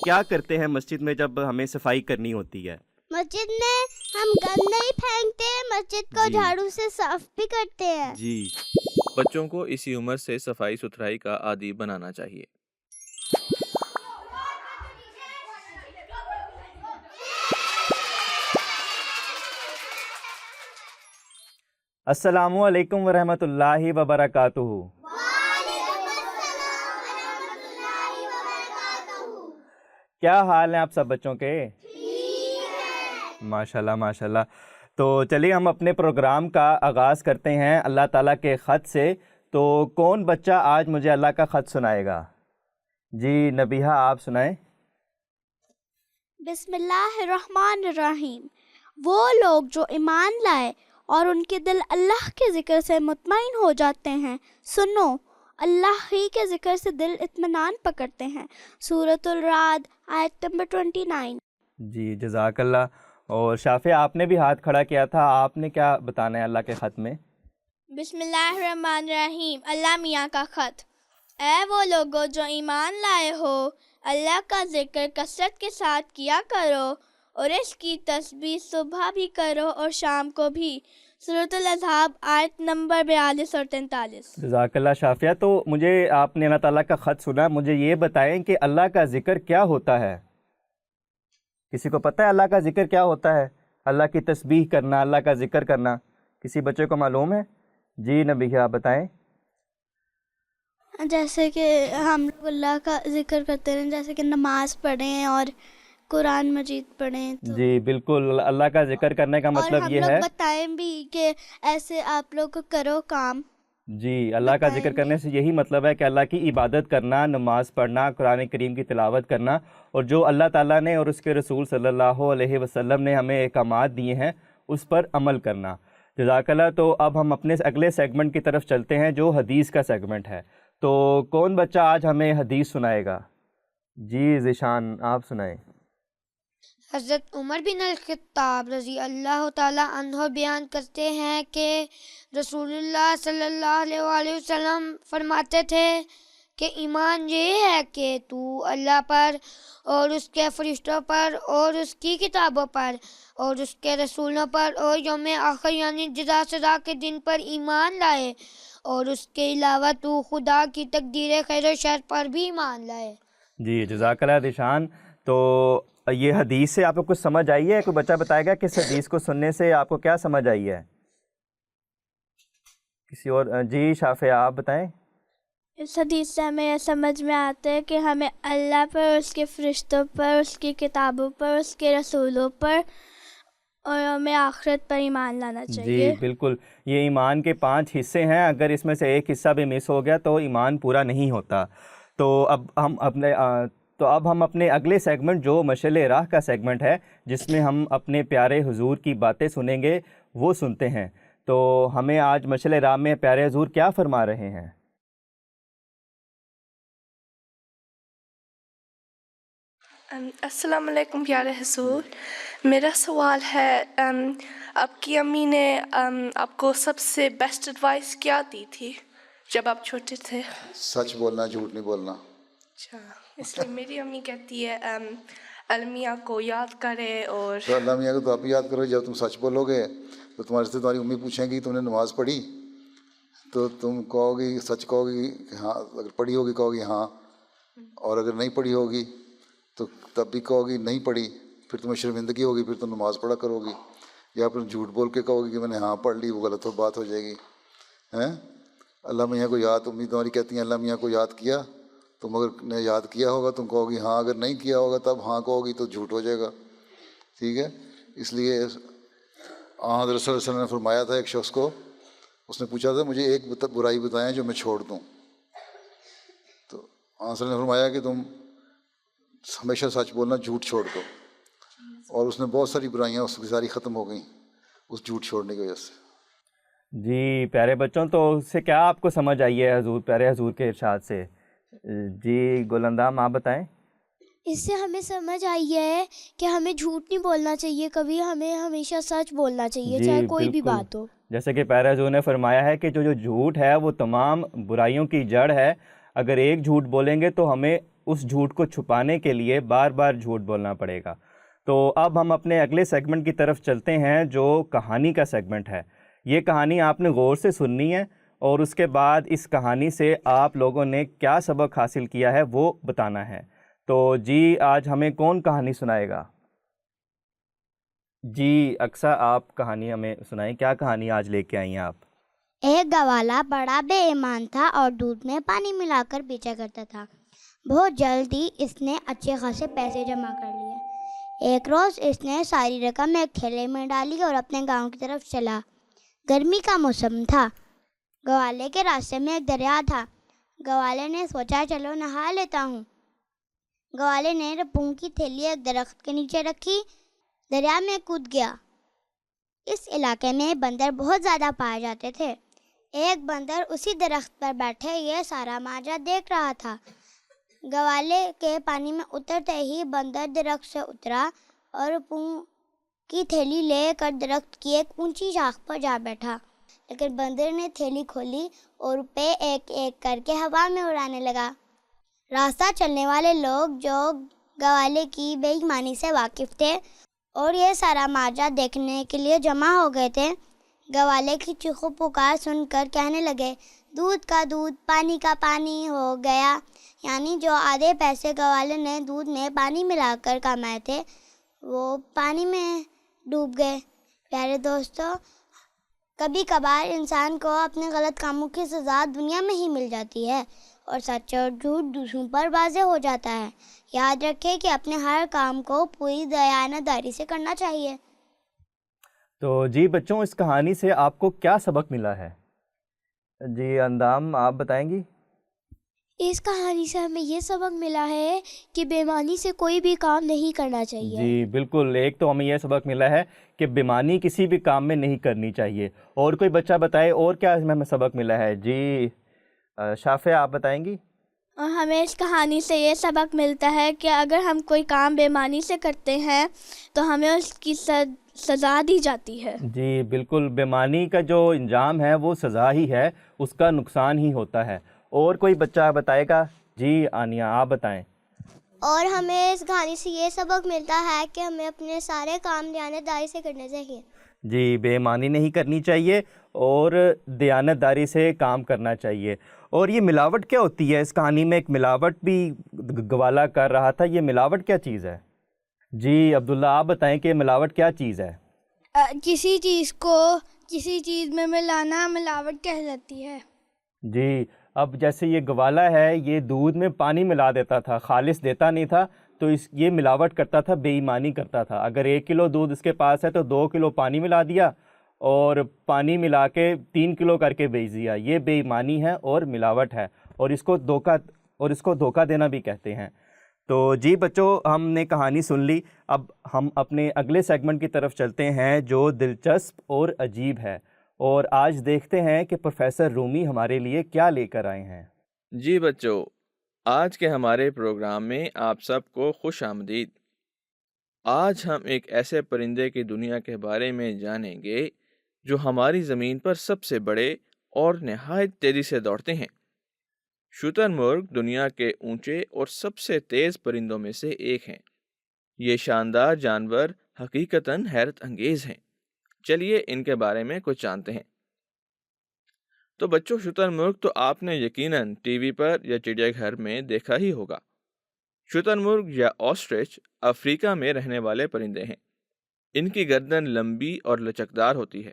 کیا کرتے ہیں مسجد میں جب ہمیں صفائی کرنی ہوتی ہے؟ مسجد میں ہم گند نہیں پھینکتے، مسجد کو جھاڑو سے صاف بھی کرتے ہیں۔ جی، بچوں کو اسی عمر سے صفائی ستھرائی کا عادی بنانا چاہیے۔ السلام علیکم ورحمۃ اللہ وبرکاتہ۔ کیا حال ہیں آپ سب بچوں کے؟ ماشاءاللہ ماشاءاللہ۔ تو چلیے ہم اپنے پروگرام کا آغاز کرتے ہیں اللہ تعالیٰ کے خط سے۔ تو کون بچہ آج مجھے اللہ کا خط سنائے گا؟ جی نبیہہ آپ سنائیں۔ بسم اللہ الرحمن الرحیم۔ وہ لوگ جو ایمان لائے اور ان کے دل اللہ کے ذکر سے مطمئن ہو جاتے ہیں، سنو اللہ ہی کے ذکر سے دل اطمینان پکڑتے ہیں۔ سورۃ الرعد آیت نمبر 29۔ جی جزاک اللہ۔ اور شافیہ آپ نے بھی ہاتھ کھڑا کیا تھا، آپ نے کیا بتانا ہے اللہ کے خط میں؟ بسم اللہ الرحمن الرحیم۔ اللہ میاں کا خط۔ اے وہ لوگو جو ایمان لائے ہو، اللہ کا ذکر کثرت کے ساتھ کیا کرو اور اس کی تسبیح صبح بھی کرو اور شام کو بھی۔ سورۃ الاحزاب آیت نمبر 42 اور 43۔ جزاک اللہ شافیہ۔ تو مجھے آپ نے اللہ تعالیٰ کا خط سنا، مجھے یہ بتائیں کہ اللہ کا ذکر کیا ہوتا ہے؟ کسی کو پتہ ہے اللہ کا ذکر کیا ہوتا ہے؟ اللہ کی تسبیح کرنا، اللہ کا ذکر کرنا، کسی بچے کو معلوم ہے؟ جی نبیہ آپ بتائیں۔ جیسے کہ ہم لوگ اللہ کا ذکر کرتے ہیں، جیسے کہ نماز پڑھیں اور قرآن مجید پڑھیں تو جی بالکل، اللہ کا ذکر کرنے کا مطلب یہ ہے، اور ہم لوگ بتائیں بھی کہ ایسے آپ لوگ کرو کام۔ جی اللہ کا ذکر کرنے سے یہی مطلب ہے کہ اللہ کی عبادت کرنا، نماز پڑھنا، قرآن کریم کی تلاوت کرنا، اور جو اللہ تعالیٰ نے اور اس کے رسول صلی اللہ علیہ وسلم نے ہمیں احکامات دیے ہیں اس پر عمل کرنا۔ جزاک اللہ۔ تو اب ہم اپنے اگلے سیگمنٹ کی طرف چلتے ہیں جو حدیث کا سیگمنٹ ہے۔ تو کون بچہ آج ہمیں حدیث سنائے گا؟ جی ذیشان آپ سنائیں۔ حضرت عمر بن الخطاب رضی اللہ تعالیٰ عنہ بیان کرتے ہیں کہ رسول اللہ صلی اللہ علیہ وآلہ وسلم فرماتے تھے کہ ایمان یہ ہے کہ تو اللہ پر اور اس کے فرشتوں پر اور اس کی کتابوں پر اور اس کے رسولوں پر اور یوم آخر یعنی جزا سزا کے دن پر ایمان لائے، اور اس کے علاوہ تو خدا کی تقدیر خیر و شر پر بھی ایمان لائے۔ جی جزاک اللہ ذیشان۔ تو یہ حدیث سے آپ کو کچھ سمجھ آئی ہے؟ کوئی بچہ بتائے گا کہ اس حدیث کو سننے سے آپ کو کیا سمجھ آئی ہے؟ کسی اور؟ جی شافیہ آپ بتائیں۔ اس حدیث سے ہمیں یہ سمجھ میں آتا ہے کہ ہمیں اللہ پر، اس کے فرشتوں پر، اس کی کتابوں پر، اس کے رسولوں پر اور ہمیں آخرت پر ایمان لانا چاہیے۔ جی بالکل، یہ ایمان کے 5 حصے ہیں، اگر اس میں سے ایک حصہ بھی مس ہو گیا تو ایمان پورا نہیں ہوتا۔ تو اب ہم اپنے اگلے سیگمنٹ جو مشعل راہ کا سیگمنٹ ہے، جس میں ہم اپنے پیارے حضور کی باتیں سنیں گے، وہ سنتے ہیں۔ تو ہمیں آج مشعل راہ میں پیارے حضور کیا فرما رہے ہیں؟ السلام علیکم پیارے حضور۔ میرا سوال ہے، آپ کی امی نے آپ کو سب سے بیسٹ ایڈوائس کیا دی تھی جب آپ چھوٹے تھے؟ سچ بولنا، جھوٹ نہیں بولنا۔ اچھا، اس لیے میری امی کہتی ہے المیہ کو یاد کرے، اور تو اللہ میاں کو تو آپ ہی یاد کرو۔ جب تم سچ بولو گے تو تمہارے سے تمہاری امی پوچھیں گی تم نے نماز پڑھی، تو تم کہو گی، سچ کہو گی کہ ہاں، اگر پڑھی ہوگی کہو گی ہاں، اور اگر نہیں پڑھی ہوگی تو تب بھی کہو گی نہیں پڑھی، پھر تمہیں شرمندگی ہوگی، پھر تم نماز پڑھا کرو گی۔ یا پھر جھوٹ بول کے کہو گی کہ میں نے ہاں پڑھ لی، وہ غلط بات ہو جائے گی۔ اللہ میاں کو یاد، امی تمہاری کہتی ہیں اللہ میاں کو یاد کیا، تم اگر نے یاد کیا ہوگا تم کہو گی ہاں، اگر نہیں کیا ہوگا تب ہاں کہو گی تو جھوٹ ہو جائے گا، ٹھیک ہے؟ اس لیے حضرت صلی اللہ علیہ وسلم نے فرمایا تھا ایک شخص کو، اس نے پوچھا تھا مجھے ایک برائی بتائیں جو میں چھوڑ دوں، تو صلی اللہ علیہ وسلم نے فرمایا کہ تم ہمیشہ سچ بولنا، جھوٹ چھوڑ دو، اور اس نے بہت ساری برائیاں اس کی ساری ختم ہو گئیں اس جھوٹ چھوڑنے کی وجہ سے۔ جی پیارے بچوں، تو اس سے کیا آپ کو سمجھ آئی ہے حضور، پیارے حضور کے ارشاد سے؟ جی گلندام آپ بتائیں۔ اس سے ہمیں سمجھ آئی ہے کہ ہمیں جھوٹ نہیں بولنا چاہیے کبھی، ہمیں ہمیشہ سچ بولنا چاہیے، جی چاہے کوئی بھی بالکل، بات ہو۔ جیسے کہ پیارے حضور نے فرمایا ہے کہ جو جھوٹ ہے وہ تمام برائیوں کی جڑ ہے، اگر ایک جھوٹ بولیں گے تو ہمیں اس جھوٹ کو چھپانے کے لیے بار بار جھوٹ بولنا پڑے گا۔ تو اب ہم اپنے اگلے سیگمنٹ کی طرف چلتے ہیں جو کہانی کا سیگمنٹ ہے۔ یہ کہانی آپ نے غور سے سننی ہے اور اس کے بعد اس کہانی سے آپ لوگوں نے کیا سبق حاصل کیا ہے وہ بتانا ہے۔ تو جی آج ہمیں کون کہانی سنائے گا؟ جی اقصیٰ آپ کہانی ہمیں سنائیں، کیا کہانی آج لے کے آئی ہیں آپ؟ ایک گوالا بڑا بے ایمان تھا اور دودھ میں پانی ملا کر بیچا کرتا تھا۔ بہت جلد ہی اس نے اچھے خاصے پیسے جمع کر لیے۔ ایک روز اس نے ساری رقم ایک تھیلے میں ڈالی اور اپنے گاؤں کی طرف چلا۔ گرمی کا موسم تھا۔ گوالے کے راستے میں ایک دریا تھا۔ گوالے نے سوچا چلو نہا لیتا ہوں۔ گوالے نے رپون کی تھیلی ایک درخت کے نیچے رکھی، دریا میں کود گیا۔ اس علاقے میں بندر بہت زیادہ پائے جاتے تھے۔ ایک بندر اسی درخت پر بیٹھے یہ سارا ماجرا دیکھ رہا تھا۔ گوالے کے پانی میں اترتے ہی بندر درخت سے اترا اور رپون کی تھیلی لے کر درخت کی ایک اونچی شاخ پر جا بیٹھا۔ لیکن بندر نے تھیلی کھولی اور روپے ایک ایک کر کے ہوا میں اڑانے لگا۔ راستہ چلنے والے لوگ جو گوالے کی بے ایمانی سے واقف تھے اور یہ سارا ماجرا دیکھنے کے لیے جمع ہو گئے تھے، گوالے کی چیخو پکار سن کر کہنے لگے، دودھ کا دودھ پانی کا پانی ہو گیا۔ یعنی جو آدھے پیسے گوالے نے دودھ میں پانی ملا کر کمائے تھے وہ پانی میں ڈوب گئے۔ پیارے دوستو، کبھی کبھار انسان کو اپنے غلط کاموں کی سزا دنیا میں ہی مل جاتی ہے اور سچ اور جھوٹ دوسروں پر واضح ہو جاتا ہے۔ یاد رکھیں کہ اپنے ہر کام کو پوری دیانتداری سے کرنا چاہیے۔ تو جی بچوں، اس کہانی سے آپ کو کیا سبق ملا ہے؟ جی اندام آپ بتائیں گی؟ اس کہانی سے ہمیں یہ سبق ملا ہے کہ بے ایمانی سے کوئی بھی کام نہیں کرنا چاہیے۔ جی بالکل، ایک تو ہمیں یہ سبق ملا ہے کہ بے ایمانی کسی بھی کام میں نہیں کرنی چاہیے۔ اور کوئی بچہ بتائے اور کیا اس میں ہمیں سبق ملا ہے؟ جی شافیہ آپ بتائیں گی؟ اور ہمیں اس کہانی سے یہ سبق ملتا ہے کہ اگر ہم کوئی کام بے ایمانی سے کرتے ہیں تو ہمیں اس کی سزا دی جاتی ہے۔ جی بالکل، بے ایمانی کا جو انجام ہے وہ سزا ہی ہے، اس کا نقصان ہی ہوتا ہے۔ اور کوئی بچہ بتائے گا؟ جی آنیہ آپ بتائیں۔ اور ہمیں اس کہانی سے یہ سبق ملتا ہے کہ ہمیں اپنے سارے کام دیانتداری سے کرنے چاہیے۔ جی بے ایمانی نہیں کرنی چاہیے اور دیانتداری سے کام کرنا چاہیے۔ اور یہ ملاوٹ کیا ہوتی ہے؟ اس کہانی میں ایک ملاوٹ بھی گوالا کر رہا تھا، یہ ملاوٹ کیا چیز ہے؟ جی عبداللہ آپ بتائیں کہ ملاوٹ کیا چیز ہے؟ کسی چیز کو کسی چیز میں ملانا ملاوٹ کہلاتی ہے۔ جی اب جیسے یہ گوالا ہے، یہ دودھ میں پانی ملا دیتا تھا، خالص دیتا نہیں تھا، تو یہ ملاوٹ کرتا تھا، بے ایمانی کرتا تھا۔ اگر 1 کلو دودھ اس کے پاس ہے تو 2 کلو پانی ملا دیا اور پانی ملا کے 3 کلو کر کے بیچ دیا۔ یہ بے ایمانی ہے اور ملاوٹ ہے، اور اس کو دھوکہ دینا بھی کہتے ہیں۔ تو جی بچوں، ہم نے کہانی سن لی، اب ہم اپنے اگلے سیگمنٹ کی طرف چلتے ہیں جو دلچسپ اور عجیب ہے، اور آج دیکھتے ہیں کہ پروفیسر رومی ہمارے لیے کیا لے کر آئے ہیں۔ جی بچوں، آج کے ہمارے پروگرام میں آپ سب کو خوش آمدید۔ آج ہم ایک ایسے پرندے کی دنیا کے بارے میں جانیں گے جو ہماری زمین پر سب سے بڑے اور نہایت تیزی سے دوڑتے ہیں۔ شتر مرغ دنیا کے اونچے اور سب سے تیز پرندوں میں سے ایک ہیں۔ یہ شاندار جانور حقیقتاً حیرت انگیز ہیں۔ چلیے ان کے بارے میں کچھ جانتے ہیں۔ تو بچوں، شتر مرغ تو آپ نے یقیناً ٹی وی پر یا چڑیا گھر میں دیکھا ہی ہوگا۔ شتر مرغ یا آسٹرچ افریقہ میں رہنے والے پرندے ہیں۔ ان کی گردن لمبی اور لچکدار ہوتی ہے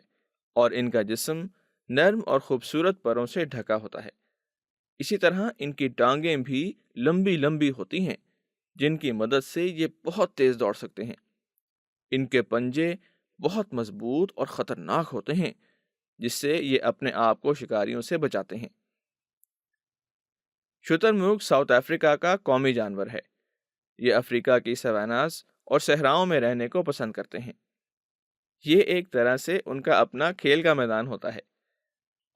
اور ان کا جسم نرم اور خوبصورت پروں سے ڈھکا ہوتا ہے۔ اسی طرح ان کی ٹانگیں بھی لمبی لمبی ہوتی ہیں جن کی مدد سے یہ بہت تیز دوڑ سکتے ہیں۔ ان کے پنجے بہت مضبوط اور خطرناک ہوتے ہیں جس سے یہ اپنے آپ کو شکاریوں سے بچاتے ہیں۔ شتر مرغ ساؤتھ افریقہ کا قومی جانور ہے۔ یہ افریقہ کی سواناز اور صحراؤں میں رہنے کو پسند کرتے ہیں۔ یہ ایک طرح سے ان کا اپنا کھیل کا میدان ہوتا ہے۔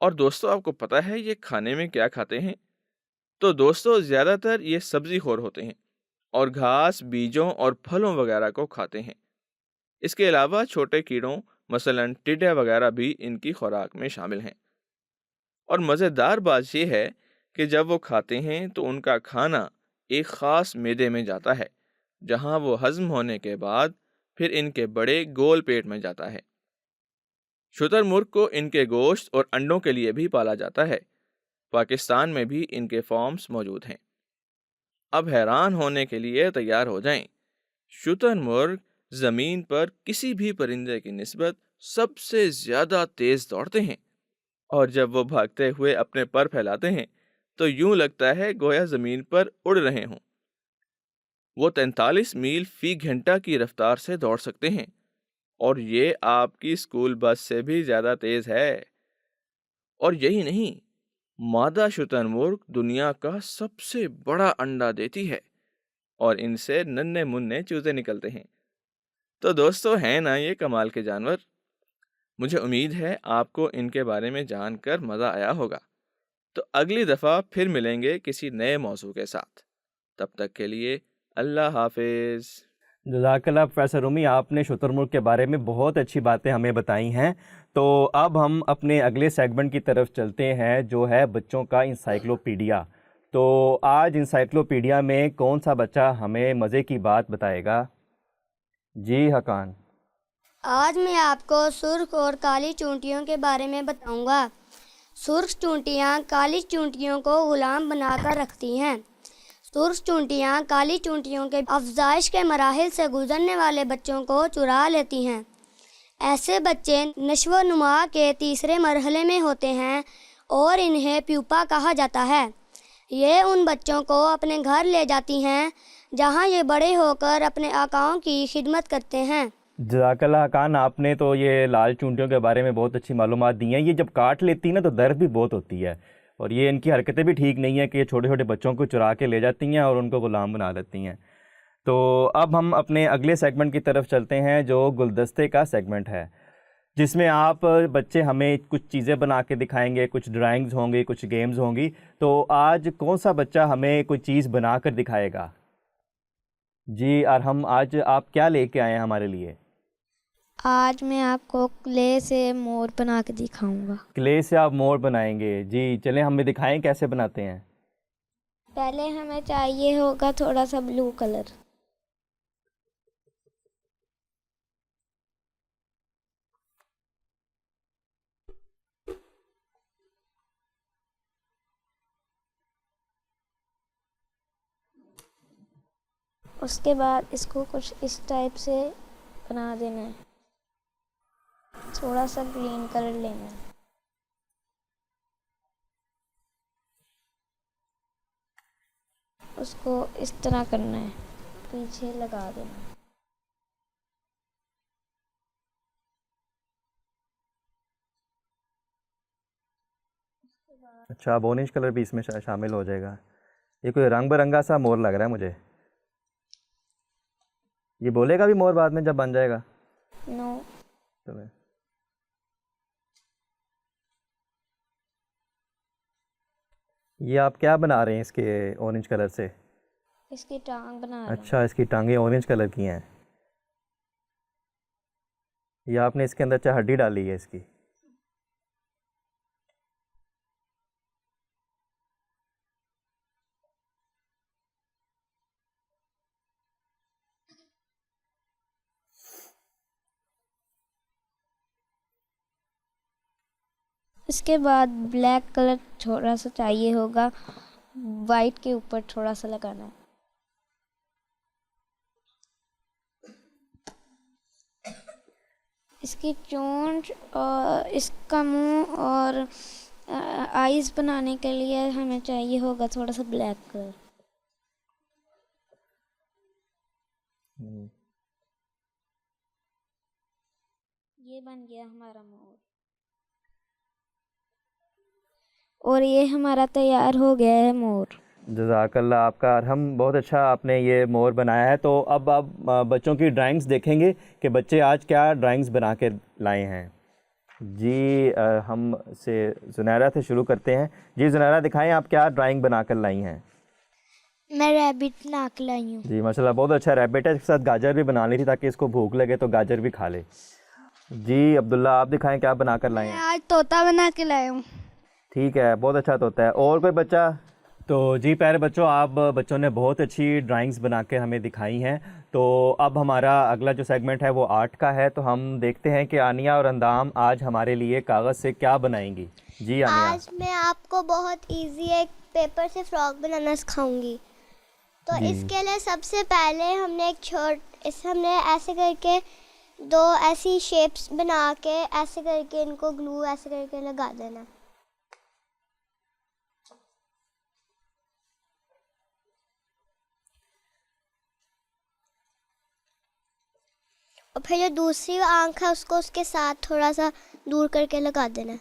اور دوستو، آپ کو پتہ ہے یہ کھانے میں کیا کھاتے ہیں؟ تو دوستو، زیادہ تر یہ سبزی خور ہوتے ہیں اور گھاس، بیجوں اور پھلوں وغیرہ کو کھاتے ہیں۔ اس کے علاوہ چھوٹے کیڑوں مثلاً ٹڈے وغیرہ بھی ان کی خوراک میں شامل ہیں۔ اور مزیدار بات یہ ہے کہ جب وہ کھاتے ہیں تو ان کا کھانا ایک خاص میدے میں جاتا ہے، جہاں وہ ہضم ہونے کے بعد پھر ان کے بڑے گول پیٹ میں جاتا ہے۔ شتر مرغ کو ان کے گوشت اور انڈوں کے لیے بھی پالا جاتا ہے۔ پاکستان میں بھی ان کے فارمز موجود ہیں۔ اب حیران ہونے کے لیے تیار ہو جائیں، شتر مرغ زمین پر کسی بھی پرندے کی نسبت سب سے زیادہ تیز دوڑتے ہیں، اور جب وہ بھاگتے ہوئے اپنے پر پھیلاتے ہیں تو یوں لگتا ہے گویا زمین پر اڑ رہے ہوں۔ وہ 43 میل فی گھنٹہ کی رفتار سے دوڑ سکتے ہیں، اور یہ آپ کی اسکول بس سے بھی زیادہ تیز ہے۔ اور یہی نہیں، مادہ شتر مرغ دنیا کا سب سے بڑا انڈا دیتی ہے، اور ان سے ننھے منھے چوزے نکلتے ہیں۔ تو دوستو، ہیں نا یہ کمال کے جانور؟ مجھے امید ہے آپ کو ان کے بارے میں جان کر مزہ آیا ہوگا۔ تو اگلی دفعہ پھر ملیں گے کسی نئے موضوع کے ساتھ۔ تب تک کے لیے اللہ حافظ۔ جزاک اللہ پروفیسر رومی، آپ نے شتر مرغ کے بارے میں بہت اچھی باتیں ہمیں بتائی ہیں۔ تو اب ہم اپنے اگلے سیگمنٹ کی طرف چلتے ہیں، جو ہے بچوں کا انسائکلوپیڈیا۔ تو آج انسائکلوپیڈیا میں کون سا بچہ ہمیں مزے کی بات بتائے گا؟ جی حقان۔ آج میں آپ کو سرخ اور کالی چونٹیوں کے بارے میں بتاؤں گا۔ سرخ چونٹیاں کالی چونٹیوں کو غلام بنا کر رکھتی ہیں۔ سرخ چونٹیاں کالی چونٹیوں کے افزائش کے مراحل سے گزرنے والے بچوں کو چرا لیتی ہیں۔ ایسے بچے نشو و نما کے تیسرے مرحلے میں ہوتے ہیں اور انہیں پیوپا کہا جاتا ہے۔ یہ ان بچوں کو اپنے گھر لے جاتی ہیں، جہاں یہ بڑے ہو کر اپنے آقاؤں کی خدمت کرتے ہیں۔ جزاک اللہ حقان، آپ نے تو یہ لال چونٹیوں کے بارے میں بہت اچھی معلومات دی ہیں۔ یہ جب کاٹ لیتی ہیں نا تو درد بھی بہت ہوتی ہے، اور یہ ان کی حرکتیں بھی ٹھیک نہیں ہیں کہ یہ چھوٹے چھوٹے بچوں کو چرا کے لے جاتی ہیں اور ان کو غلام بنا لیتی ہیں۔ تو اب ہم اپنے اگلے سیگمنٹ کی طرف چلتے ہیں، جو گلدستے کا سیگمنٹ ہے، جس میں آپ بچے ہمیں کچھ چیزیں بنا کے دکھائیں گے، کچھ ڈرائنگز ہوں گی، کچھ گیمز ہوں گی۔ تو آج کون سا بچہ ہمیں کوئی چیز بنا کر دکھائے گا؟ جی ارحم، آج آپ کیا لے کے آئے ہیں ہمارے لیے؟ آج میں آپ کو کلے سے مور بنا کے دکھاؤں گا۔ کلے سے آپ مور بنائیں گے؟ جی چلیں ہمیں دکھائیں کیسے بناتے ہیں۔ پہلے ہمیں چاہیے ہوگا تھوڑا سا بلو کلر۔ اس کے بعد اس کو کچھ اس ٹائپ سے بنا دینا ہے۔ تھوڑا سا گرین کلر لینا ہے۔ اس کو اس طرح کرنا ہے، پیچھے لگا دینا ہے۔ اچھا، اب اورنج کلر بھی اس میں شامل ہو جائے گا۔ یہ کوئی رنگ برنگا سا مور لگ رہا ہے مجھے۔ یہ بولے گا بھی مور بعد میں جب بن جائے گا؟ نو۔ چلیں یہ آپ کیا بنا رہے ہیں اس کے اورنج کلر سے؟ اس کی ٹانگ بنا رہا ہوں۔ اچھا، اس کی ٹانگیں اورنج کلر کی ہیں۔ یہ آپ نے اس کے اندر اچھا ہڈی ڈالی ہے اس کی۔ اس کے بعد بلیک کلر تھوڑا سا چاہیے ہوگا، وائٹ کے اوپر تھوڑا سا لگانا ہے۔ اس کی چونچ اور اس کا منہ اور آئیز بنانے کے لیے ہمیں چاہیے ہوگا تھوڑا سا بلیک کلر۔ یہ بن گیا ہمارا مور، اور یہ ہمارا تیار ہو گیا ہے مور۔ جزاک اللہ آپ کا ارحم، بہت اچھا آپ نے یہ مور بنایا ہے۔ تو اب آپ بچوں کی ڈرائنگز دیکھیں گے کہ بچے آج کیا ڈرائنگز بنا کے لائے ہیں۔ جی ہم سے زنیرہ سے شروع کرتے ہیں۔ جی زنیرہ، دکھائیں آپ کیا ڈرائنگ بنا کر لائی ہیں۔ میں ریبٹ بنا کے لائی ہوں۔ جی ماشاءاللہ، بہت اچھا ریبٹ ہے، اس کے ساتھ گاجر بھی بنا لی تھی تاکہ اس کو بھوک لگے تو گاجر بھی کھا لے۔ جی عبداللہ، آپ دکھائیں کیا بنا کر لائے ہیں۔ آج طوطا بنا کے لایا ہوں۔ ٹھیک ہے، بہت اچھا طوطا ہے۔ اور کوئی بچہ؟ تو جی پیارے بچوں، آپ بچوں نے بہت اچھی ڈرائنگز بنا کے ہمیں دکھائی ہیں. تو اب ہمارا اگلا جو سیگمنٹ ہے وہ آرٹ کا ہے. تو ہم دیکھتے ہیں کہ آنیہ اور اندام آج ہمارے لیے کاغذ سے کیا بنائیں گی. جی آنیہ. آج میں آپ کو بہت ایزی ایک پیپر سے فراک بنانا سکھاؤں گی. تو جی. اس کے لیے سب سے پہلے ہم نے ہم نے ایسے کر کے 2 ایسی شیپس بنا کے ایسے کر کے ان کو گلو ایسے کر کے لگا دینا. اور پھر جو دوسری آنکھ ہے اس کو اس کے ساتھ تھوڑا سا دور کر کے لگا دینا.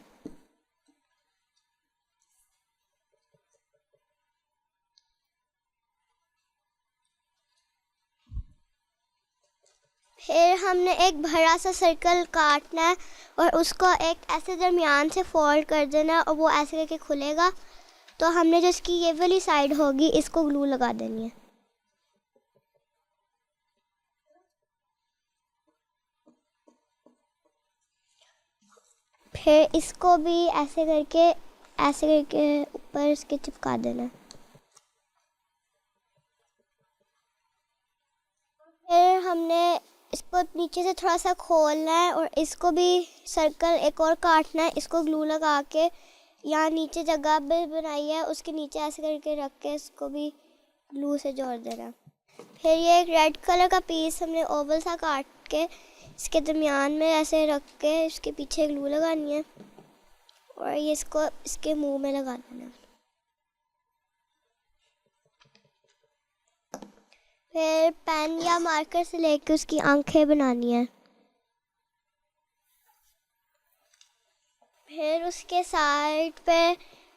پھر ہم نے ایک بڑا سا سرکل کاٹنا ہے اور اس کو ایک ایسے درمیان سے فولڈ کر دینا اور وہ ایسے کر کے کھلے گا. تو ہم نے جو اس کی یہ والی سائڈ ہوگی اس کو گلو لگا دینی ہے. پھر اس کو بھی ایسے کر کے اوپر اس کے چپکا دینا. پھر ہم نے اس کو نیچے سے تھوڑا سا کھولنا ہے اور اس کو بھی سرکل ایک اور کاٹنا ہے. اس کو گلو لگا کے یہاں نیچے جگہ بھی بنائی ہے اس کے نیچے ایسے کر کے رکھ کے اس کو بھی گلو سے جوڑ دینا. پھر یہ ایک ریڈ کلر کا پیس ہم نے اوول سا کاٹ کے اس کے درمیان میں ایسے رکھ کے اس کے پیچھے گلو لگانی ہے اور یہ اس کو اس کے منہ میں لگا دینا. پھر پین یا مارکر سے لے کے اس کی آنکھیں بنانی ہیں. پھر اس کے سائڈ پہ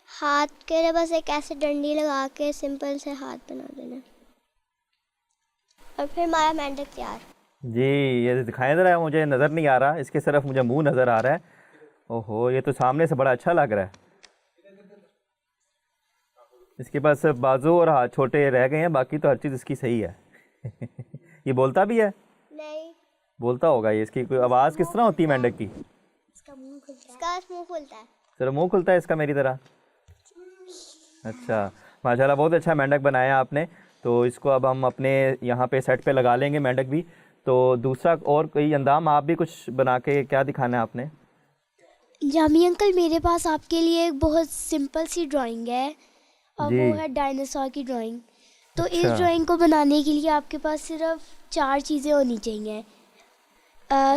ہاتھ کے لیے بس ایک ایسے ڈنڈی لگا کے سمپل سے ہاتھ بنا دینا. اور پھر ہمارا مینڈک تیار. جی یہ دکھائیں ذرا، مجھے نظر نہیں آ رہا، اس کے صرف مجھے منہ نظر آ رہا ہے. اوہو یہ تو سامنے سے بڑا اچھا لگ رہا ہے. اس کے پاس بازو اور ہاتھ چھوٹے رہ گئے ہیں، باقی تو ہر چیز اس کی صحیح ہے. یہ بولتا بھی ہے؟ نہیں بولتا ہوگا. یہ اس کی کوئی آواز کس طرح ہوتی ہے مینڈک کی؟ اس کا منہ کھلتا ہے. ذرا منہ کھلتا ہے اس کا میری طرح. اچھا ماشاءاللہ بہت اچھا مینڈک بنایا آپ نے. تو اس کو اب ہم اپنے یہاں پہ سیٹ پہ لگا لیں گے مینڈک بھی. تو دوسرا اور کوئی اندام آپ بھی کچھ بنا کے کیا دکھانا ہے آپ نے؟ جامی انکل میرے پاس آپ کے لیے ایک بہت سمپل سی ڈرائنگ ہے اور جی. وہ ہے ڈائناسور کی ڈرائنگ. تو اس ڈرائنگ کو بنانے کے لیے آپ کے پاس صرف 4 چیزیں ہونی چاہیے.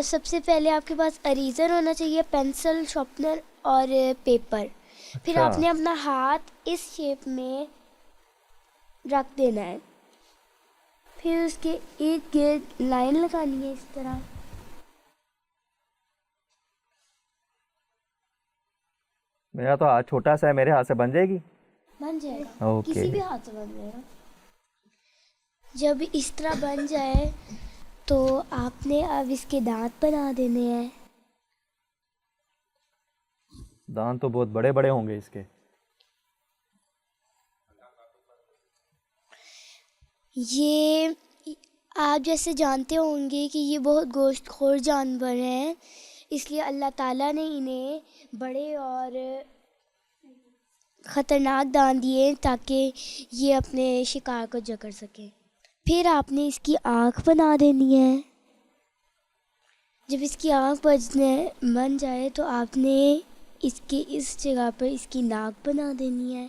سب سے پہلے آپ کے پاس اریزر ہونا چاہیے، پینسل، شارپنر اور پیپر. پھر آپ نے اپنا ہاتھ اس شیپ میں رکھ دینا ہے. پھر اس کے ایک گرد لائن لگانی ہے اس طرح. میرا تو ہاتھ چھوٹا سا ہے، میرے ہاتھ سے بن جائے گی؟ بن جائے گا، اوکے. کسی بھی ہاتھ سے بن جائے گا. جب اس طرح بن جائے تو آپ نے اب اس کے دانت بنا دینے ہیں. دانت تو بہت بڑے بڑے ہوں گے اس کے. یہ آپ جیسے جانتے ہوں گے کہ یہ بہت گوشت خور جانور ہیں، اس لیے اللہ تعالیٰ نے انہیں بڑے اور خطرناک دانت دیے تاکہ یہ اپنے شکار کو جکڑ سکیں. پھر آپ نے اس کی آنکھ بنا دینی ہے. جب اس کی آنکھ بن جائے تو آپ نے اس کے اس جگہ پر اس کی ناک بنا دینی ہے.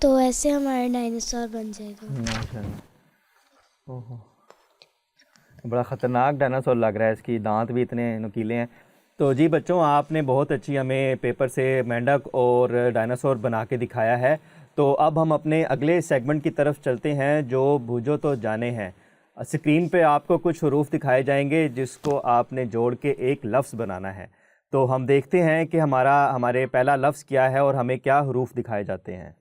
تو ایسے ہمارا ڈائناسور بن جائے گا. ماشاءاللہ. اوہو بڑا خطرناک ڈائناسور لگ رہا ہے، اس کی دانت بھی اتنے نکیلے ہیں. تو جی بچوں آپ نے بہت اچھی ہمیں پیپر سے مینڈک اور ڈائناسور بنا کے دکھایا ہے. تو اب ہم اپنے اگلے سیگمنٹ کی طرف چلتے ہیں جو بوجھو تو جانے ہیں. اسکرین پہ آپ کو کچھ حروف دکھائے جائیں گے جس کو آپ نے جوڑ کے ایک لفظ بنانا ہے. تو ہم دیکھتے ہیں کہ ہمارے پہلا لفظ کیا ہے اور ہمیں کیا حروف دکھائے جاتے ہیں.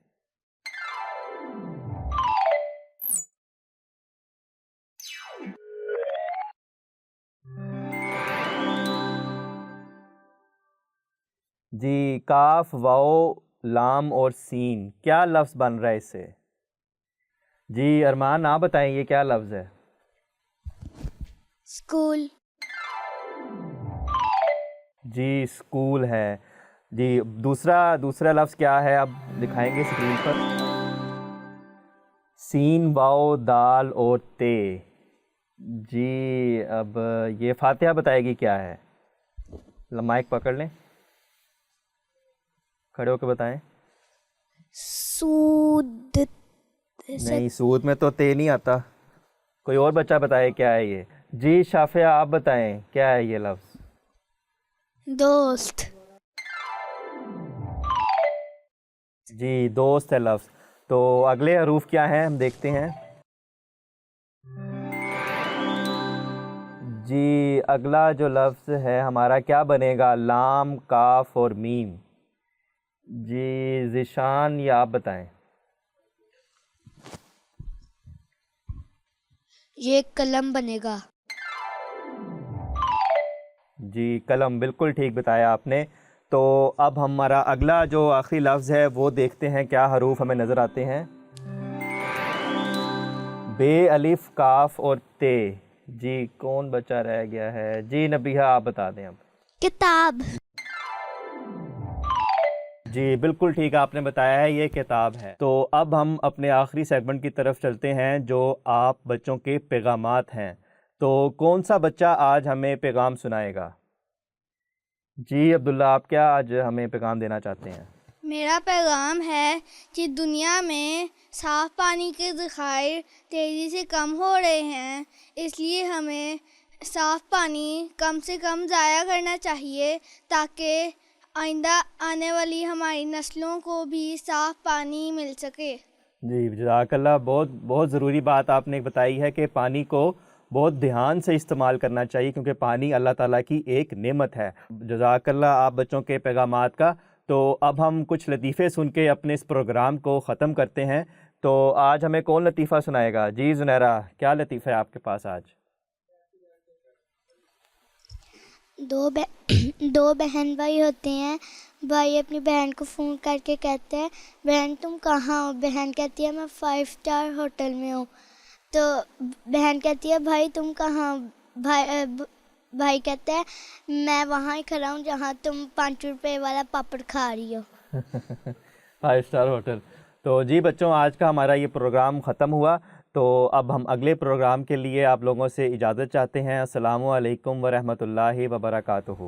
جی کاف، واؤ، لام اور سین، کیا لفظ بن رہا ہے اس سے؟ جی ارمان آپ بتائیں یہ کیا لفظ ہے؟ اسکول. جی اسکول ہے. جی دوسرا لفظ کیا ہے اب دکھائیں گے اسکرین پر؟ سین واو دال اور تے. جی اب یہ فاتحہ بتائے گی کیا ہے. مائک پکڑ لیں, کھڑے ہو کے بتائیں. سود. نہیں, سود میں تو تے نہیں آتا. کوئی اور بچہ بتائے کیا ہے یہ. جی شافیہ آپ بتائیں کیا ہے یہ لفظ. دوست. جی دوست ہے لفظ. تو اگلے حروف کیا ہیں ہم دیکھتے ہیں. جی اگلا جو لفظ ہے ہمارا کیا بنے گا. لام, کاف اور میم. جی ذیشان یہ آپ بتائیں. یہ قلم بنے گا. جی قلم, بالکل ٹھیک بتایا آپ نے. تو اب ہمارا اگلا جو آخری لفظ ہے وہ دیکھتے ہیں کیا حروف ہمیں نظر آتے ہیں. بے, الف, کاف اور تے. جی کون بچہ رہ گیا ہے. جی نبیہہ آپ بتا دیں اب. کتاب. جی بالکل ٹھیک آپ نے بتایا ہے, یہ کتاب ہے. تو اب ہم اپنے آخری سیگمنٹ کی طرف چلتے ہیں جو آپ بچوں کے پیغامات ہیں. تو کون سا بچہ آج ہمیں پیغام سنائے گا. جی عبداللہ آپ کیا آج ہمیں پیغام دینا چاہتے ہیں. میرا پیغام ہے کہ دنیا میں صاف پانی کے ذخائر تیزی سے کم ہو رہے ہیں, اس لیے ہمیں صاف پانی کم سے کم ضائع کرنا چاہیے تاکہ آئندہ آنے والی ہماری نسلوں کو بھی صاف پانی مل سکے. جی جزاک اللہ, بہت ضروری بات آپ نے بتائی ہے کہ پانی کو بہت دھیان سے استعمال کرنا چاہیے کیونکہ پانی اللہ تعالیٰ کی ایک نعمت ہے. جزاک اللہ آپ بچوں کے پیغامات کا. تو اب ہم کچھ لطیفے سن کے اپنے اس پروگرام کو ختم کرتے ہیں. تو آج ہمیں کون لطیفہ سنائے گا. جی زنیرہ کیا لطیفہ ہے آپ کے پاس آج. دو بہن بھائی ہوتے ہیں. بھائی اپنی بہن کو فون کر کے کہتے ہیں بہن تم کہاں ہو. بہن کہتی ہے میں 5 اسٹار ہوٹل میں ہوں. تو بہن کہتی ہے بھائی تم کہاں. بھائی کہتا ہے میں وہاں ہی کھڑا ہوں جہاں تم 5 روپے والا پاپڑ کھا رہی ہو. 5 اسٹار ہوٹل. تو جی بچوں آج کا ہمارا یہ پروگرام ختم ہوا. تو اب ہم اگلے پروگرام کے لیے آپ لوگوں سے اجازت چاہتے ہیں. السلام علیکم ورحمۃ اللہ وبرکاتہ.